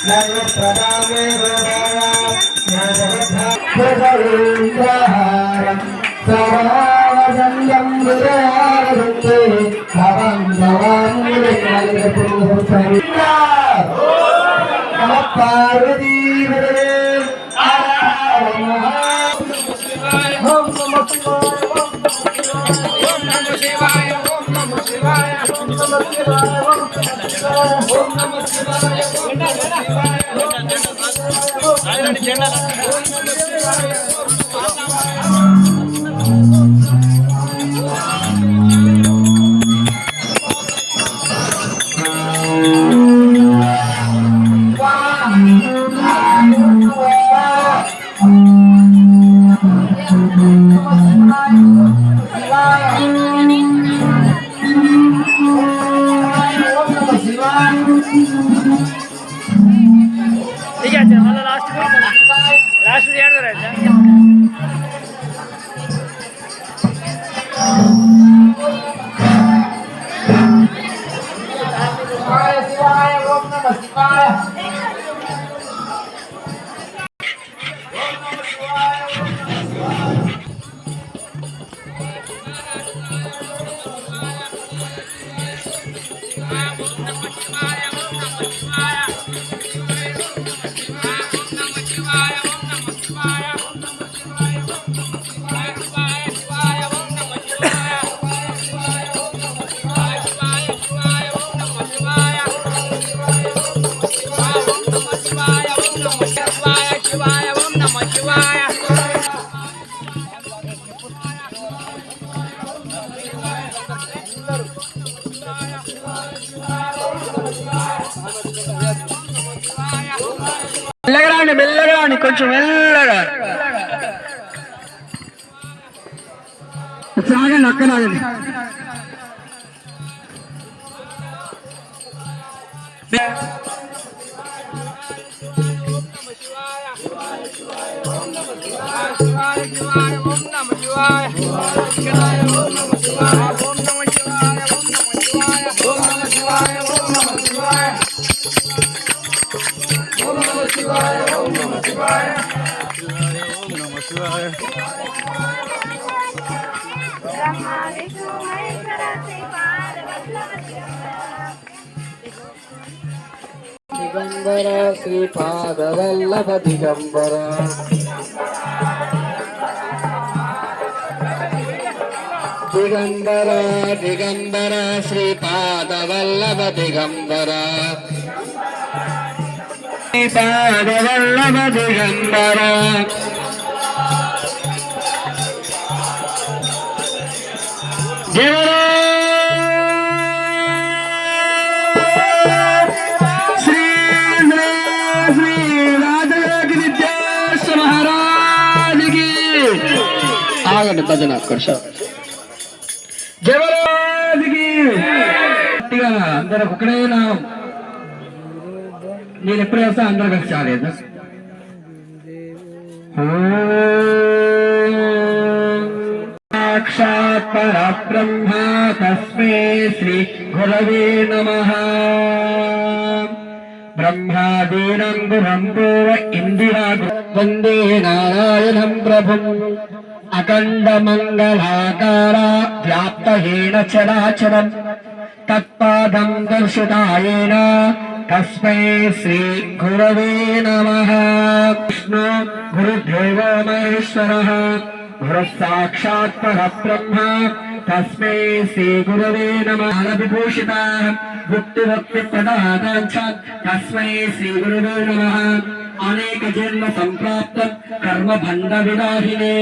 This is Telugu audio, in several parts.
नयप्रदामे गोदायान्द्रहारं सवावजन्यं विराजते भवं भवामुलिमलिपुरुषं नमः पार्वती ठीक है वाला लास्ट याद रहा है शिवाय ओम नमः शिवाय మెల్లగా కొంచెం మెల్లగా సాగండి అక్కలాగండి दिगंबर श्रीपाद वल्लभ दिगंबर दिगंबर दिगंबर श्रीपाद वल्लभ दिगंबर श्रीपाद वल्लभ दिगंबर ఆగండి భజన జవరాజ్కి అందరూ ఒకటే నామం నేను ఎప్పుడు వేస్తా అందరూ కలిసి చాలేదు సాక్షాత్ పరబ్రహ్మ తస్మై శ్రీ గురవే నమః బ్రహ్మాదీనం గురం పూర్వ ఇందిరా వందే నారాయణం ప్రభుం అఖండ మంగళాకార వ్యాప్తహీన చరాచరం తత్పాదం దర్శితాయేన తస్మై శ్రీ గురవే నమః విష్ణు గురుదేవో మహేశ్వరః గురు సాక్షాత్ పరబ్రహ్మ తస్మై శ్రీ గురవే నమః విభూషిత భక్తి భక్తి ప్రదాతాంచ తస్మై శ్రీ గురవే నమః అనేక జన్మ సంప్రాప్తం కర్మ బంధ విదాహినే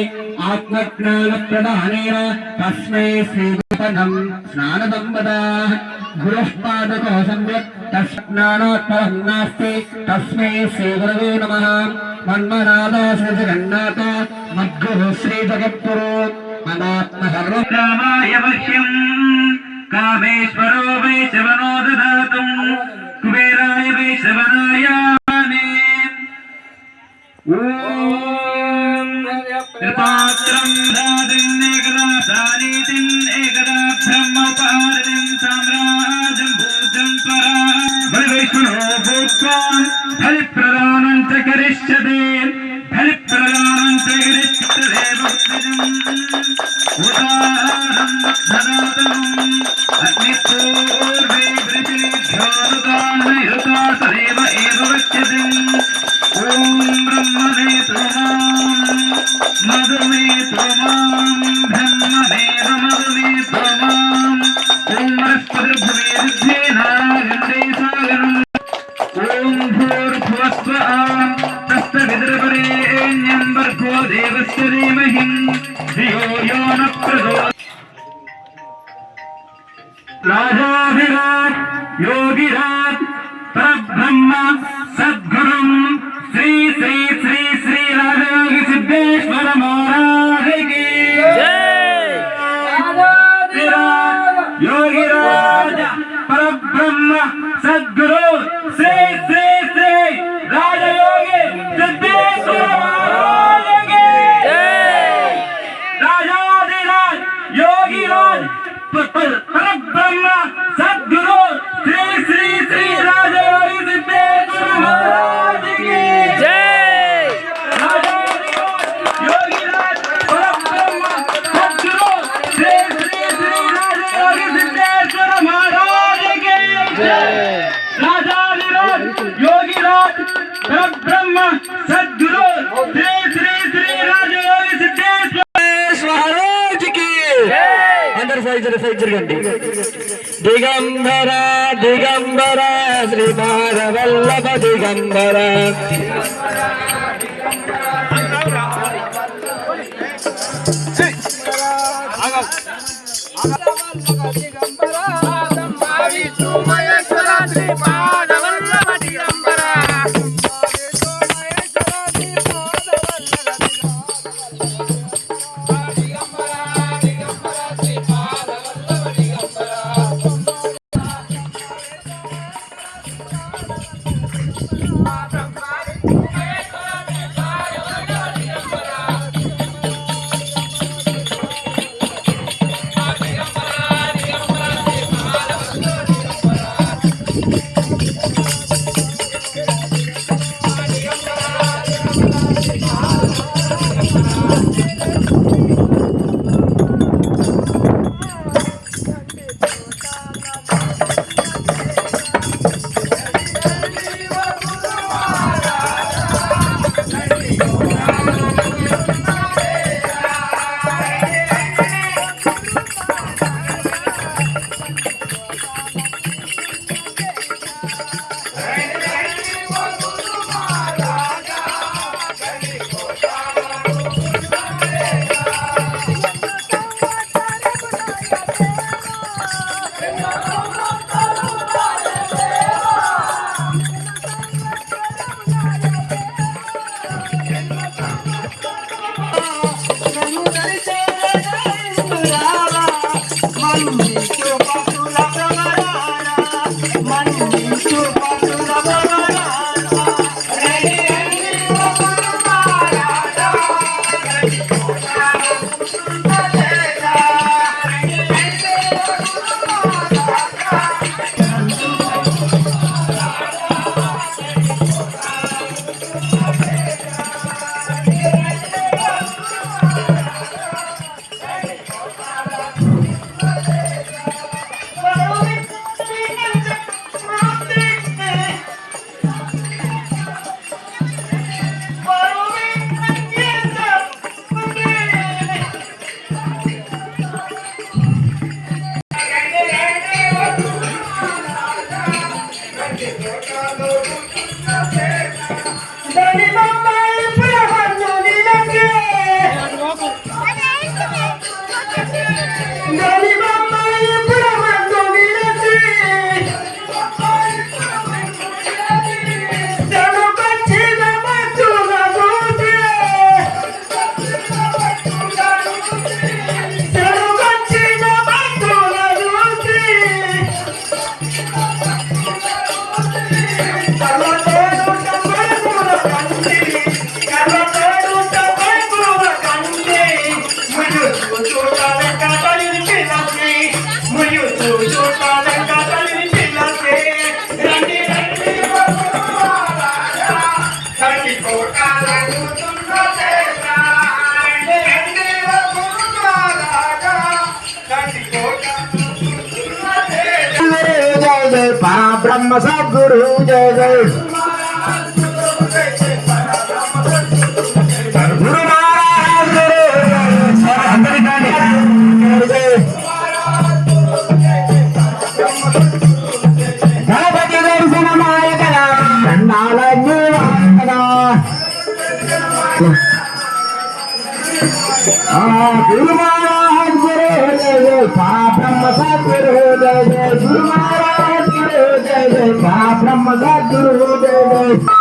ఆత్మజ్ఞాన ప్రదానేన తస్మై శ్రీ గురుపదం స్నానదం వదా గురుఃపాదకో సంయక్ తస్జ్ఞానాత్పరం నాస్తి తస్మై శ్రీ గురవే నమః మన్మనాదా శ్రీ జగన్నాథ మద్గురు శ్రీ జగద్గురు మదాత్మ సర్వకామాయ వశ్యం కామేశ్వరో వైశవనో దదాతుం కుబేరాయ వైశవనాయ పాత్రం రాజన్నేకదా సారీతిన్ ఏకదా బ్రహ్మోపహారితిన్ సామ్రాజ్యం భూజం बलवैष्णो भूत्वा फलप्रदानं च करिष्यते फलप्रदानं च करिष्यते उदाहरणं ददातम् अग्निपूर्वे वृतिभ्योरुतान्नयुता तदेव एव वक्ष्यते ॐ ब्रह्मणे त्वमां मधुमे त्वमां ब्रह्ममेव मधुमे त्वमां ॐ बृहस्पतिर्भुवे गन्धे सागरम् ॐ भूर्भुवस्वः तस्तविदुर्वरेण्यं भर्गो देवस्य धीमहि धियो यो न प्रचोदयात् राजाधिराज योगिराज परब्रह्म सद्गुरुं श्री श्री श्री श्री राजयोगी सिद्धेश्वर महाराज की जय राजाधिराज योगिराज परब्रह्म सद्गुरु श्री श्री श्री राजयोगी सिद्धेश्वर महाराज की जय राजाधिराज योगिराज परब्रह्म सद्गुरु श्री श्री श्री राजयोगी सिद्धेश्वर महाराज की जय राजाधिराज योगिराज परब्रह्म सद्गुरु श्री श्री श्री राजयोगी सिद्धेश्वर महाराज की राजाधिराज योगिराज परब्रह्म सद्गुरु श्री श्री श्री राजयोगी सिद्धेश्वर महाराज की అందరు సైజ్ జరగండి దిగంబర దిగంబర శ్రీ భారవల్లభ దిగంబర जय परब्रह्म सद्गुरु जय जय गुरु महाराज गणपति दर्शन नायकना गुरु महाराज गुरु जय जय परब्रह्म सद्गुरु जय जय गुरु महाराज गुरु जय जय परब्रह्म सद्गुरु जय जय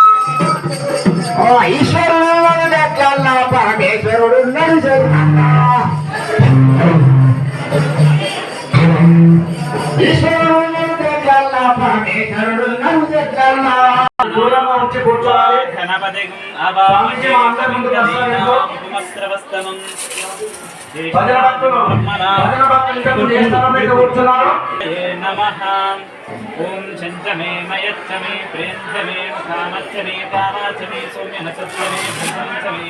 ओ ఈశ్వరుడు దగ్గర పరమేశ్వరుడు ఈశ్వరుడు దగ్గర పరమేశ్వరుడు దూరంగా వచ్చి కూర్చోవాలి. గణపతి ఓం చంచమే మయచ్చమే ప్రేంచమే కామచ్చమే కామాచ్చమే సౌమ్యనసచ్చమే భజంచమే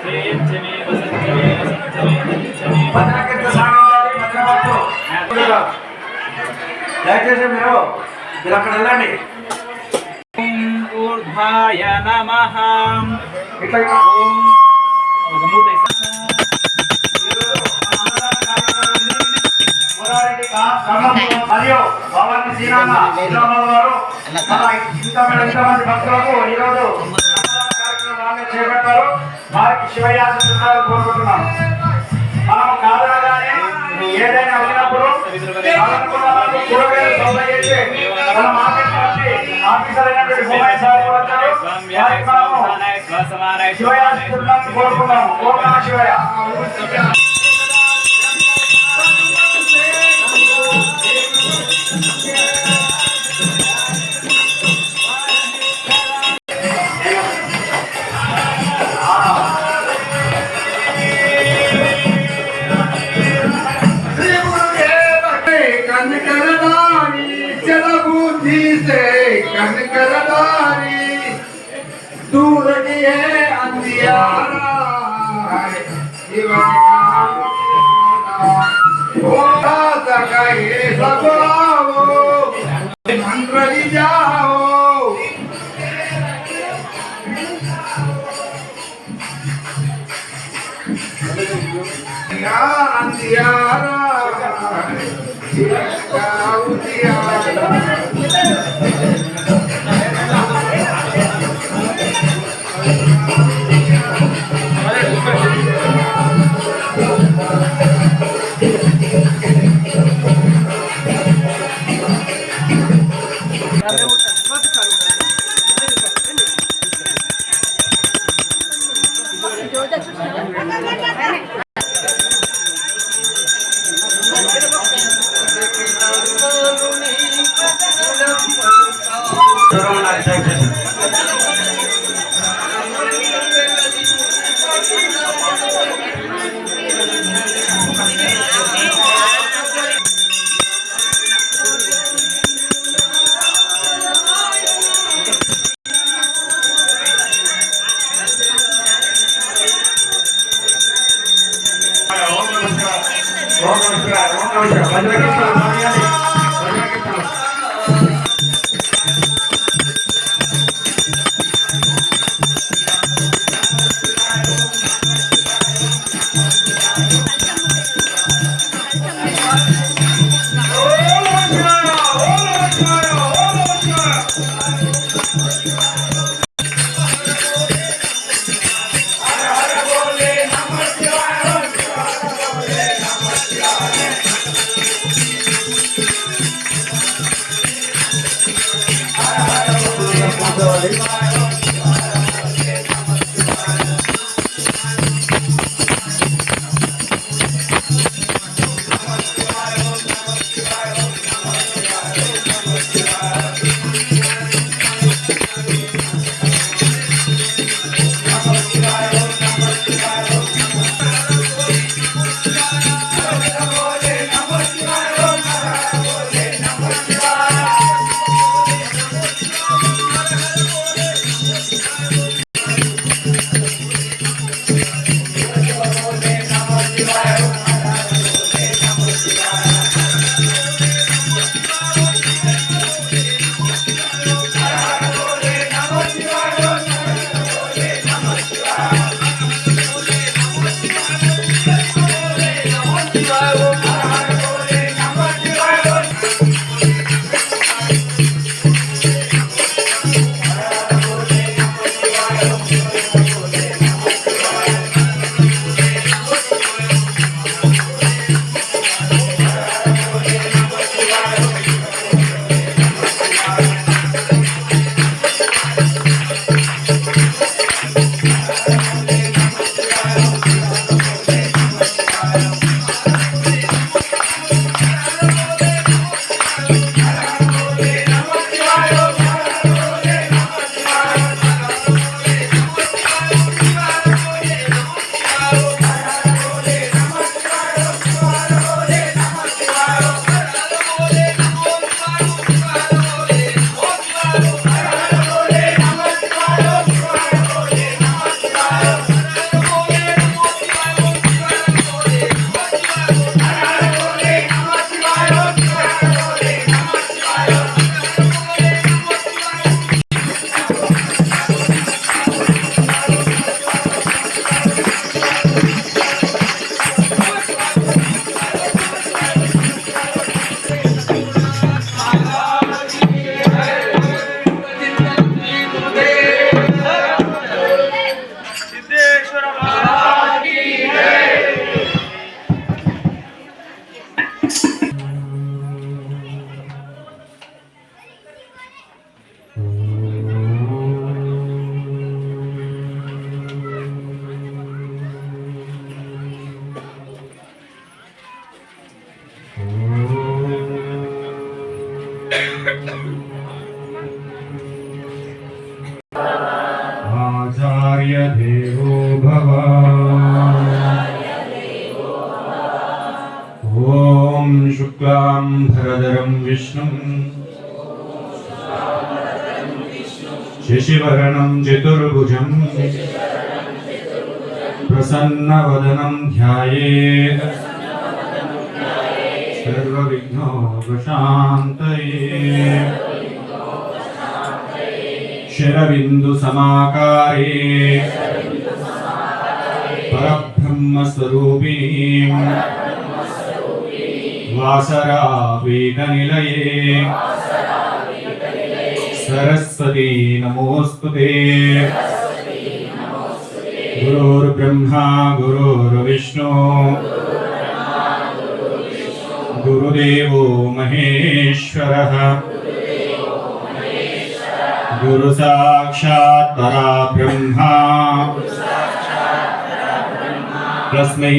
శ్రేయంచమే వసంచమే వసంచమే ధరించమే దయచేసి మీరు అక్కడ వెళ్ళండి. ఊర్ధ్వాయ నమః ఇట్లా ఓం మరియు భవాని శ్రీరామ శ్రీరామాలు గారు ఇంతమంది భక్తులకు ఈరోజు కార్యక్రమాన్ని చేపట్టారు. వారికి శివయాసనాలు కోరుకుంటున్నాం. మనం కాదనగానే ఏదైనా వచ్చినప్పుడు కూరగాయలు సౌద చేసి మన మార్కెట్ నుంచి ఆఫీసర్ అయినటువంటి భూమాయి సార్ వచ్చారు. వారికి మనము శివయాసనాలు కోరుకుంటాము. ఓం నమః శివాయ. दूर की है अंधियारा मंत्र ली जाओ अंधियारा आचार्य देवो भव ॐ शुक्लां भरधरं विष्णुं शशिवर्णं चतुर्भुजं प्रसन्नवदनं ध्यायेत् सर्वविघ्नोपशान्तये शरबिन्दुसमाकारे परब्रह्मस्वरूपिणीं वासरावेदनिलये सरस्वती नमोऽस्तुते। गुरुर्ब्रह्मा गुरुर्विष्णु गुरुदेवो महेश्वरः गुरु साक्षात् परब्रह्मा तस्मै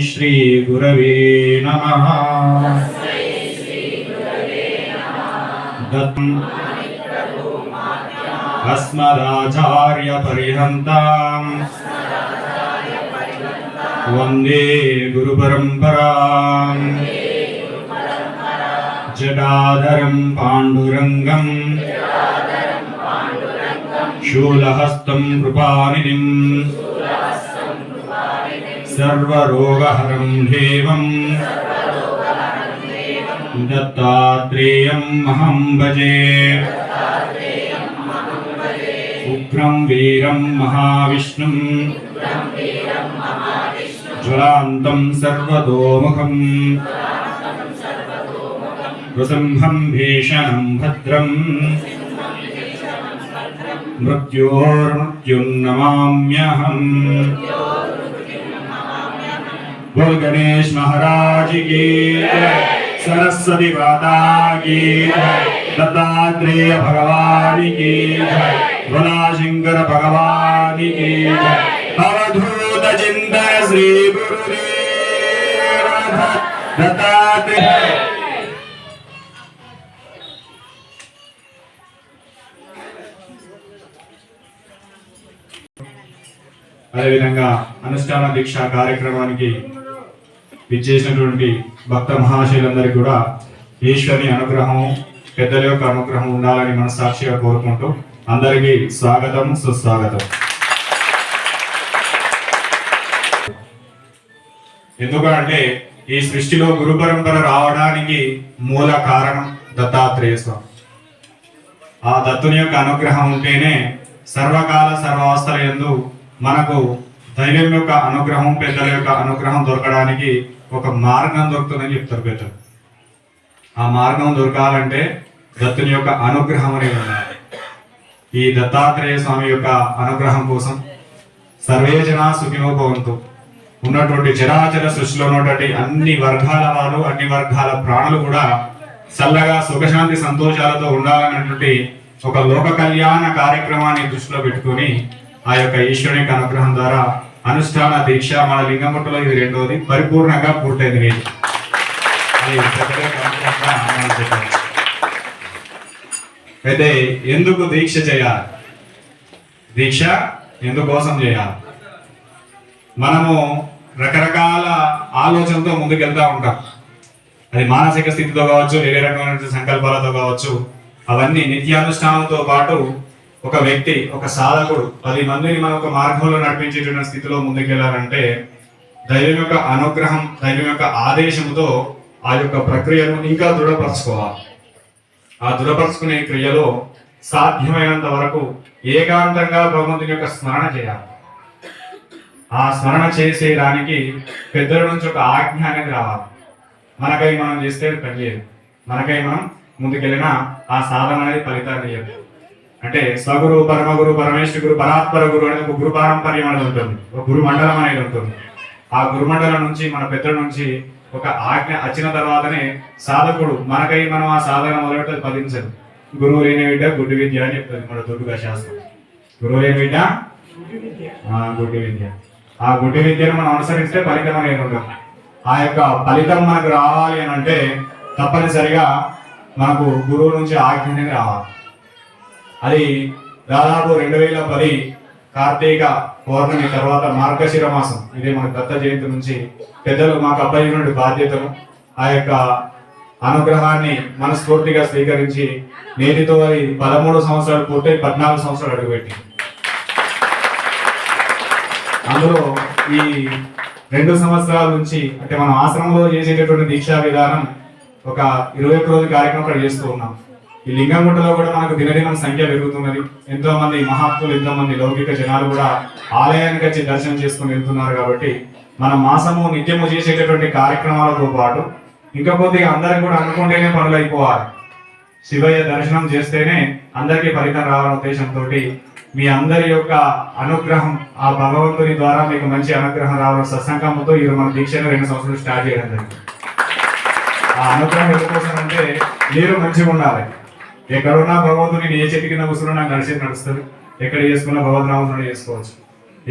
श्री गुरवे नमः। अस्मदाचार्य पर्यन्ताम् वन्दे गुरु परम्पराम् जटाधरं पाण्डुरङ्गं शूलहस्तं कृपानिधिं सर्वरोगहरं देवं दत्तात्रेयम् अहं भजे। उग्रं वीरं महाविष्णुं ज्वलान्तं सर्वतोमुखं नृसिंहं भीषणं भद्रं मृत्योर्मृत्युन्नमाम्यहम्। बोल गणेश महाराज की सरस्वती माता की दत्तात्रेय भगवान की भोला शंकर भगवान की अवधूत चिंतन श्री गुरुदेव दत्तात्रेय। అదేవిధంగా అనుష్ఠాన దీక్ష కార్యక్రమానికి విచ్చేసినటువంటి భక్త మహాశయులందరికీ కూడా ఈశ్వరుని అనుగ్రహం పెద్దల యొక్క అనుగ్రహం ఉండాలని మనసాక్షిగా కోరుకుంటూ అందరికీ స్వాగతం సుస్వాగతం। ఎందుకంటే ఈ సృష్టిలో గురు పరంపర రావడానికి మూల కారణం దత్తాత్రేయ స్వామి। ఆ దత్తుని యొక్క అనుగ్రహం ఉంటేనే సర్వకాల సర్వావస్థల యందు మనకు దైవం యొక్క అనుగ్రహం పెద్దల యొక్క అనుగ్రహం దొరకడానికి ఒక మార్గం దొరుకుతుందని చెప్తారు పెద్దలు। ఆ మార్గం దొరకాలంటే దత్తుని యొక్క అనుగ్రహం అనేది ఉండాలి। ఈ దత్తాత్రేయ స్వామి యొక్క అనుగ్రహం కోసం సర్వే జనా సుఖినో భవంతు ఉన్నటువంటి చరాచర సృష్టిలో ఉన్నటువంటి అన్ని వర్గాల వారు అన్ని వర్గాల ప్రాణులు కూడా చల్లగా సుఖశాంతి సంతోషాలతో ఉండాలన్నటువంటి ఒక లోక కళ్యాణ కార్యక్రమాన్ని దృష్టిలో పెట్టుకొని ఆ యొక్క ఈశ్వరుని యొక్క అనుగ్రహం ద్వారా అనుష్ఠాన దీక్ష మన లింగముట్టులో ఇది రెండోది పరిపూర్ణంగా పూర్తయింది। అయితే ఎందుకు దీక్ష చేయాలి, దీక్ష ఎందుకోసం చేయాలి? మనము రకరకాల ఆలోచనతో ముందుకెళ్తా ఉంటాం। అది మానసిక స్థితితో కావచ్చు, వేరే రకమైన సంకల్పాలతో కావచ్చు। అవన్నీ నిత్యానుష్ఠానంతో పాటు ఒక వ్యక్తి ఒక సాధకుడు 10 మందిని మన ఒక మార్గంలో నడిపించేటువంటి స్థితిలో ముందుకెళ్లాలంటే దైవం యొక్క అనుగ్రహం దైవం యొక్క ఆదేశంతో ఆ యొక్క ప్రక్రియను ఇంకా దృఢపరచుకోవాలి। ఆ దృఢపరచుకునే క్రియలో సాధ్యమైనంత వరకు ఏకాంతంగా భగవంతుని యొక్క స్మరణ చేయాలి। ఆ స్మరణ చేసేదానికి పెద్దల నుంచి ఒక ఆజ్ఞ అనేది రావాలి। మనకై మనం చేస్తే పనిచేయదు, మనకై మనం ముందుకెళ్ళినా ఆ సాధన అనేది ఫలితాన్ని ఇయ్యదు। అంటే స్వగురు పరమగురు పరమేశ్వర గురు పరాత్పర గురు అనేది ఒక గురు పారంపర్యం అనేది ఉంటుంది, ఒక గురు మండలం అనేది ఉంటుంది। ఆ గురుమండలం నుంచి మన పెద్దల నుంచి ఒక ఆజ్ఞ వచ్చిన తర్వాతనే సాధకుడు మనకై మనం ఆ సాధన మొదలెట్టది ఫలించదు। గురువు లేని విద్య గుడ్డి విద్య అని చెప్తుంది మన దుర్గా శాస్త్రం। గురువు లేని విద్య గుడ్డి విద్య। ఆ గుడ్డి విద్యను మనం అనుసరిస్తే ఫలితం అనేది ఉండదు। ఆ యొక్క ఫలితం మనకు రావాలి అని అంటే తప్పనిసరిగా మనకు గురువు నుంచి ఆజ్ఞ అనేది రావాలి. అది దాదాపు 2010 కార్తీక పౌర్ణమి తర్వాత మార్గశిర మాసం, ఇదే మన దత్త జయంతి నుంచి పెద్దలు మాకు అప్పగించిన బాధ్యతను, ఆ యొక్క అనుగ్రహాన్ని మనస్ఫూర్తిగా స్వీకరించి నేటితో అది 13 సంవత్సరాలు పూర్తయి 14 సంవత్సరాలు అడుగుపెట్టి, అందులో ఈ 2 సంవత్సరాల నుంచి అంటే మనం ఆశ్రమంలో చేసేటటువంటి దీక్షా విధానం ఒక 21 రోజుల కార్యక్రమం ఇక్కడ చేస్తూ ఉన్నాం. ఈ లింగంగుట్టలో కూడా మనకు దినదినం సంఖ్య పెరుగుతున్నది. ఎంతో మంది మహాత్ములు, ఎంతో మంది లౌకిక జనాలు కూడా ఆలయానికి వచ్చి దర్శనం చేసుకుని వెళ్తున్నారు. కాబట్టి మన మాసము నిత్యము చేసేటటువంటి కార్యక్రమాలతో పాటు ఇంకా కొద్దిగా అందరికి కూడా అనుకుంటేనే పనులు అయిపోవాలి. శివయ్య దర్శనం చేస్తేనే అందరికీ ఫలితం రావాలనే ఉద్దేశంతో మీ అందరి యొక్క అనుగ్రహం, ఆ భగవంతుని ద్వారా మీకు మంచి అనుగ్రహం రావాలని సత్సంకల్పంతో ఈరోజు మన దీక్షను 2 సంవత్సరాలు స్టార్ట్ చేయడం జరిగింది. ఆ అనుగ్రహం ఎందుకోసం అంటే మీరు మంచిగా ఉండాలి. ఎక్కడున్నా భగవంతుని ఏ చెట్టు కింద కూర్చున్నా నాకు నడుస్తుంది. ఎక్కడ చేసుకున్నా భగవద్నామం చేసుకోవచ్చు.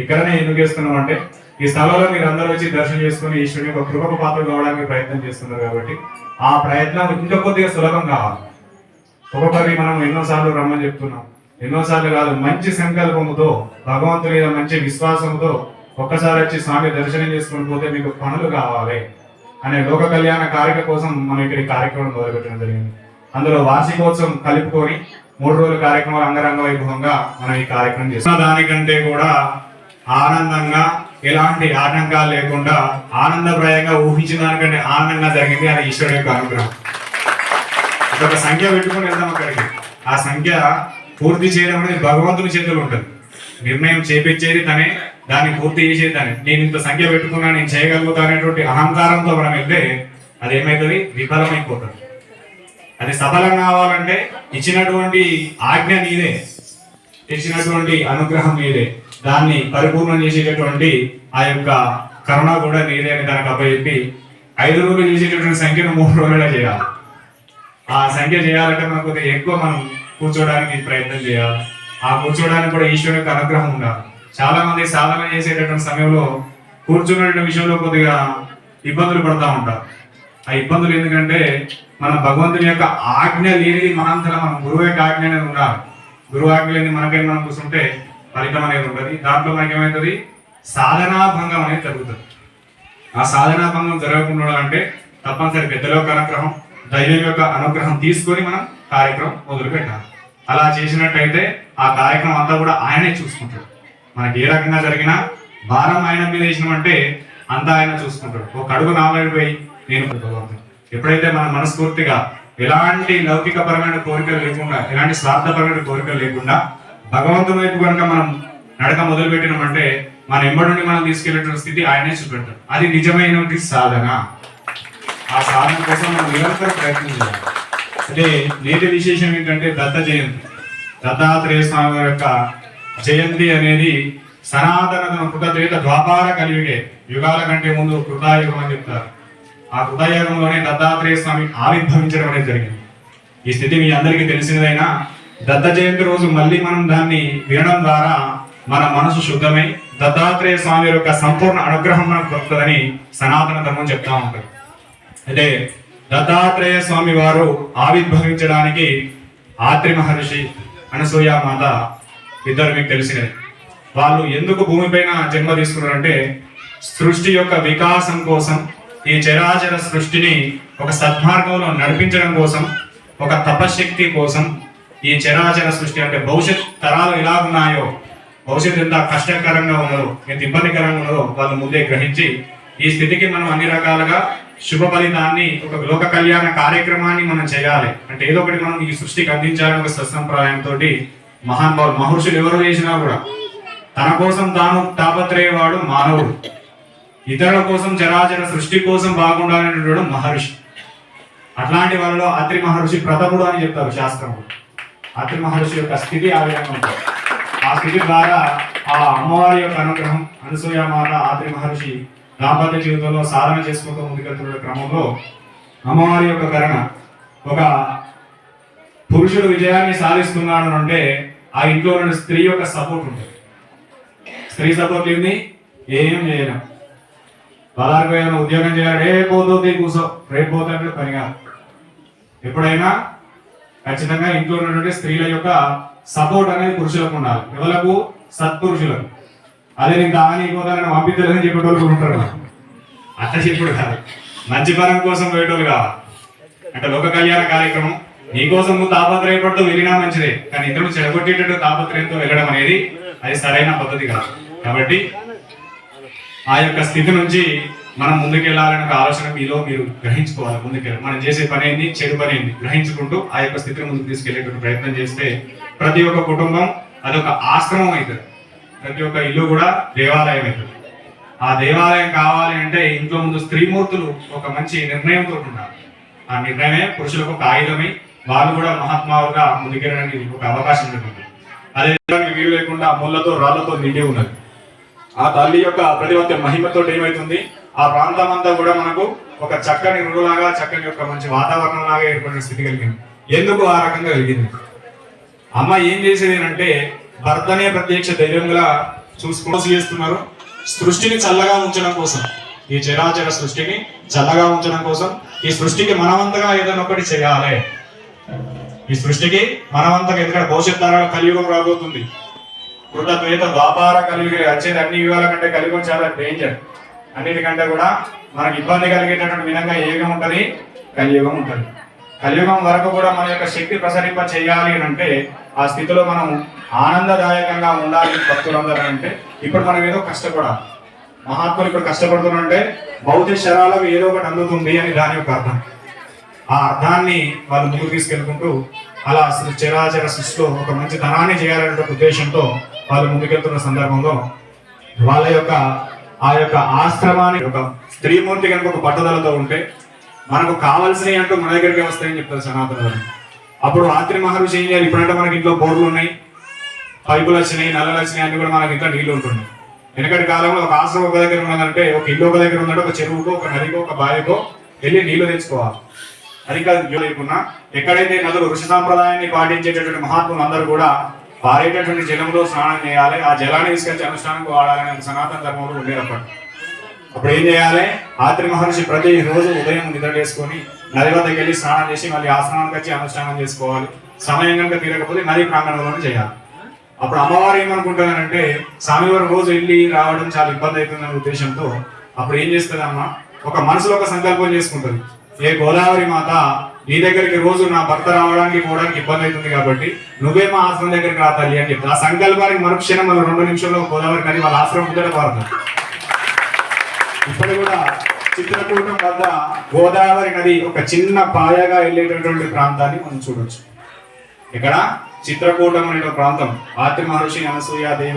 ఇక్కడనే ఎందుకు చేస్తున్నాం అంటే ఈ స్థలంలో మీరు అందరూ వచ్చి దర్శనం చేసుకుని ఈశ్వరుని యొక్క కృపకు పాత్ర కావడానికి ప్రయత్నం చేస్తున్నారు. కాబట్టి ఆ ప్రయత్నం ఇంకా కొద్దిగా సులభం కావాలి. ఒక్కొక్కరి మనం ఎన్నోసార్లు రమ్మని చెప్తున్నాం, ఎన్నోసార్లు కాదు, మంచి సంకల్పముతో భగవంతుని మీద మంచి విశ్వాసంతో ఒక్కసారి వచ్చి స్వామి దర్శనం చేసుకుని పోతే మీకు పనులు కావాలి అనే లోక కళ్యాణ కార్యక్రమం కోసం మనం ఇక్కడ కార్యక్రమం మొదలుపెట్టడం జరిగింది. అందులో వార్షికోత్సవం కలుపుకొని 3 రోజుల కార్యక్రమాలు అంగరంగ వైభవంగా మనం ఈ కార్యక్రమం చేస్తున్నాం. దానికంటే కూడా ఆనందంగా, ఎలాంటి ఆటంకాలు లేకుండా ఆనందప్రాయంగా ఊహించిన దానికంటే ఆనందంగా జరిగింది. అది ఈశ్వరుడు యొక్క అనుగ్రహం. ఒక సంఖ్య పెట్టుకుని వెళ్దాం అక్కడికి. ఆ సంఖ్య పూర్తి చేయడం అనేది భగవంతుని చేతులు ఉంటుంది. నిర్ణయం చేపించేది తనే, దాన్ని పూర్తి చేసేది తనే. నేను ఇంత సంఖ్య పెట్టుకున్నా, నేను చేయగలుగుతా అనేటువంటి అహంకారంతో మనం వెళ్తే అది ఏమవుతుంది, విఫలమైపోతుంది. అది సఫలం కావాలంటే ఇచ్చినటువంటి ఆజ్ఞ నీదే, ఇచ్చినటువంటి అనుగ్రహం నీదే, దాన్ని పరిపూర్ణం చేసేటటువంటి ఆ యొక్క కరుణ కూడా నీదే అని దానికి అప్పచెప్పి 5 రోజులు చేసేటటువంటి సంఖ్యను 3 రోజులుగా చేయాలి. ఆ సంఖ్య చేయాలంటే మనకు కొద్దిగా ఎక్కువ మనం కూర్చోడానికి ప్రయత్నం చేయాలి. ఆ కూర్చోడానికి కూడా ఈశ్వరుని యొక్క అనుగ్రహం ఉండాలి. చాలా మంది సాధన చేసేటటువంటి సమయంలో కూర్చునే విషయంలో కొద్దిగా ఇబ్బందులు పడతా ఉంటారు. ఆ ఇబ్బందులు ఎందుకంటే మనం భగవంతుని యొక్క ఆజ్ఞ లేనిది మనంతరం మనం గురువు యొక్క ఆజ్ఞ అనేది ఉండాలి. గురువు ఆజ్ఞ లేని మనకైనా మనం కూర్చుంటే ఫలితం అనేది ఉంటుంది. దాంట్లో మనకి ఏమవుతుంది, సాధనా భంగం అనేది జరుగుతుంది. ఆ సాధనా భంగం జరగకుండా అంటే తప్పనిసరి పెద్దల యొక్క అనుగ్రహం, దైవం యొక్క అనుగ్రహం తీసుకొని మనం కార్యక్రమం మొదలు పెట్టాలి. అలా చేసినట్టయితే ఆ కార్యక్రమం అంతా కూడా ఆయనే చూసుకుంటాడు. మనకి ఏ రకంగా జరిగినా భారం ఆయన మీద వేసినామంటే అంతా ఆయన చూసుకుంటాడు. ఒక అడుగు నాలుగు నేను భగవంతుడు. ఎప్పుడైతే మనం మనస్ఫూర్తిగా ఎలాంటి లౌకిక పరమైన కోరికలు లేకుండా, ఎలాంటి స్వార్థపరమైన కోరికలు లేకుండా భగవంతుని వైపు కనుక మనం నడక మొదలు పెట్టినామంటే మన ఎంబడి నుండి మనం తీసుకెళ్లేటువంటి స్థితి ఆయనే చూపెడతాడు. అది నిజమైనటువంటి సాధన. ఆ సాధన కోసం మనం నిరంతరం ప్రయత్నం చేయాలి. అంటే నేటి విశేషం ఏంటంటే దత్త జయంతి, దత్తాత్రేయ స్వామి యొక్క జయంతి అనేది సనాతన కృతయుగ ద్వాపార కలియుగే, యుగాల కంటే ముందు కృతాయుగం అని చెప్తారు. ఆ కృతయుగంలోనే దత్తాత్రేయ స్వామి ఆవిర్భవించడం అనేది జరిగింది. ఈ స్థితి మీ అందరికీ తెలిసినదైనా దత్త జయంతి రోజు మళ్ళీ మనం దాన్ని వినడం ద్వారా మన మనసు శుద్ధమై దత్తాత్రేయ స్వామి యొక్క సంపూర్ణ అనుగ్రహం మనకు దొరుకుతుందని సనాతన ధర్మం చెప్తా ఉంటారు. అంటే దత్తాత్రేయ స్వామి వారు ఆవిర్భవించడానికి ఆత్రి మహర్షి, అనసూయ మాత ఇద్దరు మీకు తెలిసినది. వాళ్ళు ఎందుకు భూమిపైన జన్మ తీసుకున్నారంటే సృష్టి యొక్క వికాసం కోసం, ఈ చరాచర సృష్టిని ఒక సద్మార్గంలో నడిపించడం కోసం, ఒక తపశక్తి కోసం, ఈ చరాచర సృష్టి అంటే భవిష్యత్ తరాలు ఎలా ఉన్నాయో, భవిష్యత్తు ఎంత కష్టకరంగా ఉన్నదో, ఎంత ఇబ్బందికరంగా ఉన్నదో వాళ్ళు ముందే గ్రహించి ఈ స్థితికి మనం అన్ని రకాలుగా శుభ ఫలితాన్ని, ఒక లోక కళ్యాణ కార్యక్రమాన్ని మనం చేయాలి అంటే ఏదో ఒకటి మనం ఈ సృష్టికి అందించాలని ఒక సత్సంప్రదాయంతో మహానుభావులు, మహర్షులు ఎవరు చేసినా కూడా తన కోసం తాను తాపత్రయవాడు మానవుడు, ఇతరుల కోసం చరాచర సృష్టి కోసం బాగుండాలనేటువంటి మహర్షి. అట్లాంటి వాళ్ళలో అత్రి మహర్షి ప్రథముడు అని చెప్తారు శాస్త్రంలో. అత్రి మహర్షి యొక్క స్థితి ఆ విధంగా ఉంటుంది. ఆ స్థితి ద్వారా ఆ అమ్మవారి యొక్క అనుగ్రహం, అనసూయ మాత, అత్రి మహర్షి దాంపత్య జీవితంలో సాధన చేసుకుంటూ ముందుకెళ్తున్న క్రమంలో అమ్మవారి యొక్క కరుణ, ఒక పురుషుడు విజయాన్ని సాధిస్తున్నాడు అంటే ఆ ఇంట్లో ఉన్న స్త్రీ యొక్క సపోర్ట్ ఉంటుంది. స్త్రీ సపోర్ట్ ఏంది, ఏం చేయలేం. పదార్థం ఏమైనా ఉద్యోగం చేయాలి, రేపు పోతుంది కూర్చో, రేపు పోతే పని కాదు. ఎప్పుడైనా ఖచ్చితంగా ఇంట్లో ఉన్నటువంటి స్త్రీల యొక్క సపోర్ట్ అనేది పురుషులకు ఉండాలి. ఎవలకు? సత్పురుషులకు. అదే నేను దాని పోతానని పంపించలేదని చెప్పేటోళ్ళు కూడా ఉంటారు. అట్లా చెప్పుడు కాదు, మంచి పరం కోసం పోయేటోళ్ళు కావాలి. అంటే లోక కళ్యాణ కార్యక్రమం నీకోసం నువ్వు తాపత్రయపడుతూ వెళ్ళినా మంచిదే, కానీ ఇతరులు చెడగొట్టేటట్టు తాపత్రయంతో వెళ్ళడం అనేది అది సరైన పద్ధతి కాదు. కాబట్టి ఆ యొక్క స్థితి నుంచి మనం ముందుకెళ్లాలనే ఒక ఆలోచన మీలో మీరు గ్రహించుకోవాలి. ముందుకెళ్ళి మనం చేసే పని ఏంది, చెడు పని ఏంది గ్రహించుకుంటూ ఆ యొక్క స్థితిని ముందుకు తీసుకెళ్లేటువంటి ప్రయత్నం చేస్తే ప్రతి ఒక్క కుటుంబం అదొక ఆశ్రమం అవుతుంది. ప్రతి ఒక్క ఇల్లు కూడా దేవాలయం అవుతుంది. ఆ దేవాలయం కావాలి అంటే ఇంట్లో ముందు స్త్రీమూర్తులు ఒక మంచి నిర్ణయంతో ఉండాలి. ఆ నిర్ణయమే పురుషులకు ఒక ఆయుధమై వాళ్ళు కూడా మహాత్మావుగా ముందుకెళ్ళడానికి ఒక అవకాశం ఉంటుంది. అదే వీలు లేకుండా ముళ్ళతో రాళ్లతో నిండి ఉన్నది. ఆ తల్లి యొక్క ప్రతిపత్తి మహిమతో ఏమవుతుంది, ఆ ప్రాంతం అంతా కూడా మనకు ఒక చక్కని రుణులాగా, చక్కని యొక్క మంచి వాతావరణం లాగా ఏర్పడిన స్థితి కలిగింది. ఎందుకు ఆ రకంగా కలిగింది? అమ్మ ఏం చేసేది అంటే భర్తనే ప్రత్యక్ష ధైర్యంగా చూసుకుంటూ చేస్తున్నారు. సృష్టిని చల్లగా ఉంచడం కోసం, ఈ చరాచర సృష్టిని చల్లగా ఉంచడం కోసం ఈ సృష్టికి మనవంతగా ఏదైనా ఒకటి చేయాలి. ఈ సృష్టికి మనవంతగా, ఎందుకంటే భవిష్యత్ తరాల కలియుగం రాబోతుంది. కృత ద్వైత ద్వాపార కలియుగం వచ్చేది అన్ని యుగాల కంటే కలియుగం చాలా డేంజర్. అన్నిటికంటే కూడా మనకి ఇబ్బంది కలిగేటటువంటి విధంగా ఏ యుగం ఉంటుంది, కలియుగం ఉంటుంది. కలియుగం వరకు కూడా మన యొక్క శక్తి ప్రసరింప చేయాలి అంటే ఆ స్థితిలో మనం ఆనందదాయకంగా ఉండాలి భక్తులందరూ. అంటే ఇప్పుడు మనం ఏదో కష్టపడాలి. మహాత్ములు ఇప్పుడు కష్టపడుతున్నారంటే భౌతిక శరాలకు ఏదో ఒకటి అందుతుంది అని దాని యొక్క అర్థం. ఆ అర్థాన్ని వాళ్ళు ముందుకు తీసుకెళ్లుకుంటూ అలా చరాచర సృష్టిలో ఒక మంచి ధనాన్ని చేయాలనే ఉద్దేశంతో వాళ్ళు ముందుకెళ్తున్న సందర్భంలో వాళ్ళ యొక్క ఆ యొక్క ఆశ్రమాన్ని ఒక స్త్రీమూర్తి కనుక ఒక పట్టుదలతో ఉంటే మనకు కావాల్సినవి అంటూ మన దగ్గరికి వస్తాయని చెప్తారు సనాతన. అప్పుడు ఆత్రి మహర్షి ఏం చేయాలి? ఇప్పుడంటే మనకి ఇంట్లో బోర్లు ఉన్నాయి, పైపులు వచ్చినాయి, నల్లలు వచ్చినాయి, అన్ని కూడా మనకి ఇంట్లో నీళ్లు ఉంటున్నాయి. వెనకటి కాలంలో ఒక ఆశ్రమం ఒక దగ్గర ఉన్నదంటే, ఒక ఇల్లు ఒక దగ్గర ఉందంటే ఒక చెరువుకో, ఒక నదికో, ఒక బావికో వెళ్ళి నీళ్లు తెచ్చుకోవాలి. అది కాదు లేకున్నా ఎక్కడైతే నదులు ఋషి సాంప్రదాయాన్ని పాటించేటటువంటి మహాత్ములు అందరూ కూడా పారేటటువంటి జలంలో స్నానం చేయాలి, ఆ జలాన్ని తీసుకొచ్చి అనుష్ఠానంకు వాడాలని సనాతన ధర్మంలో ఉండేటప్పుడు. అప్పుడు ఏం చేయాలి? ఆత్రి మహర్షి ప్రతి రోజు ఉదయం నిద్ర చేసుకొని నది వద్దకు వెళ్ళి స్నానం చేసి మళ్ళీ ఆశ్రమానికి వచ్చి అనుష్ఠానం చేసుకోవాలి. సమయం కనుక తీరకపోతే నది ప్రాంగణంలోనే చేయాలి. అప్పుడు అమ్మవారు ఏమనుకుంటున్నారంటే స్వామివారు రోజు వెళ్ళి రావడం చాలా ఇబ్బంది అవుతుందనే ఉద్దేశంతో అప్పుడు ఏం చేస్తుంది అమ్మ, ఒక మనసులో ఒక సంకల్పం చేసుకుంటుంది. ఏ గోదావరి మాత, నీ దగ్గరికి రోజు నా భర్త రావడానికి పోవడానికి ఇబ్బంది అవుతుంది కాబట్టి నువ్వే మా ఆశ్రమం దగ్గరికి రాతాలి అని చెప్తా. ఆ సంకల్పానికి మరుక్షణం మన 2 నిమిషంలో గోదావరి నది వాళ్ళ ఆశ్రమం ముందర పారుతుంది. ఇప్పుడు కూడా చిత్రకూటం వద్ద గోదావరి నది ఒక చిన్న పాయగా వెళ్ళేటటువంటి ప్రాంతాన్ని మనం చూడొచ్చు. ఇక్కడ చిత్రకూటం అనే ప్రాంతం ఆత్రి మహర్షి అనసూయ దేవి